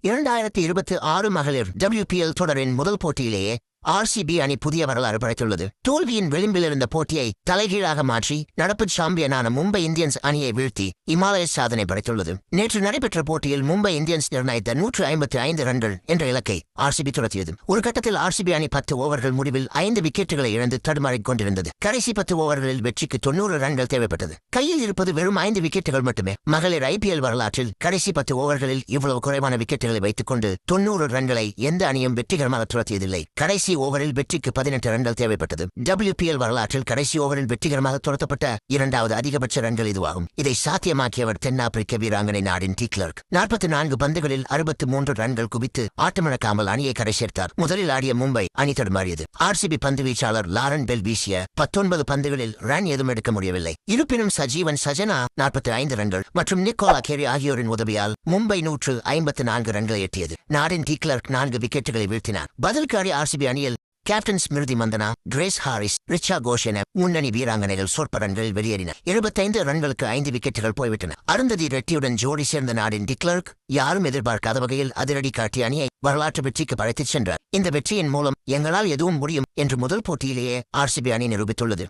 2026 மகளிர் WPL தொடரின் முதல் போட்டியிலேயே RCB அணி புதிய வரலாறு படைத்துள்ளது. தோல்வியின் விளிம்பில் இருந்த போட்டியை தலைகீழாக மாற்றி நடப்பு சாம்பியனான மும்பை இந்தியன்ஸ் அணியை வீழ்த்தி இமாலய சாதனை படைத்துள்ளது. நேற்று நடைபெற்ற போட்டியில் மும்பை இந்தியன்ஸ் நிர்ணயித்த 155 ரன்கள் என்ற இலக்கை RCB துரத்தியது. ஒரு கட்டத்தில் RCB அணி 10 ஓவர்கள் முடிவில் 5 விக்கெட்டுகளை இழந்து தடுமாறிக் கொண்டிருந்தது. கடைசி 10 ஓவர்களில் வெற்றிக்கு 90 ரன்கள் தேவைப்பட்டது. கையில் இருப்பது வெறும் 5 விக்கெட்டுகள் மட்டுமே. மகளிர் IPL வரலாற்றில் கடைசி 10 ஓவர்களில் இவ்வளவு குறைவான விக்கெட்டுகளை வைத்துக் கொண்டு 90 ரன்களை எந்த அணியும் வெற்றிகரமாக துரத்தியதில்லை. கடைசி ஓவரில் வெற்றிக்கு 18 ரன்கள் தேவைப்பட்டது. WPL வரலாற்றில் கடைசி ஓவரில் வெற்றிகரமாக துரத்தப்பட்ட இரண்டாவது அதிகபட்ச ரன்கள் இதுவாகும். இதை சாத்தியமாக்கியவர் தென்னாப்பிரிக்க வீராங்கனை நாடின் டி கிளர்க். 44 பந்துகளில் 63 ரன்கள் குவித்து ஆட்டமிழக்காமல் அணியை கரை சேர்த்தார். முதலில் ஆடிய மும்பை அணி தடுமாறியது. RCB பந்து வீச்சாளர் லாரன் பெல் வீசிய 19 பந்துகளில் ரன் ஏதும் எடுக்க முடியவில்லை. இருப்பினும் சஜீவன் சஜனா 45 ரன்கள் மற்றும் நிக்கோலா கேரி ஆகியோரின் உதவியால் மும்பை 154 ரன்களை எட்டியது. நாடின் டி கிளர்க் 4 விக்கெட்டுகளை வீழ்த்தினார். பதிலுக்கு ஆடிய RCB அணியில் captain Smriti Mandhana, Grace Harris, Richa Ghosh என முன்னணி வீராங்கனைகள் சொற்ப ரன்களில் வெளியேறினர். 75 ரன்களுக்கு 5 விக்கெட்டுகள் போய்விட்டன. அருந்ததி ரெட்டியுடன் ஜோடி சேர்ந்த நாடின் டி கிளர்க் யாரும் எதிர்பார்க்காத வகையில் அதிரடி காட்டிய அணியை வரலாற்று வெற்றிக்கு படைத்துச் சென்றார். இந்த வெற்றியின் மூலம் எங்களால் எதுவும் முடியும் என்று முதல் போட்டியிலேயே RCB அணி நிரூபித்துள்ளது.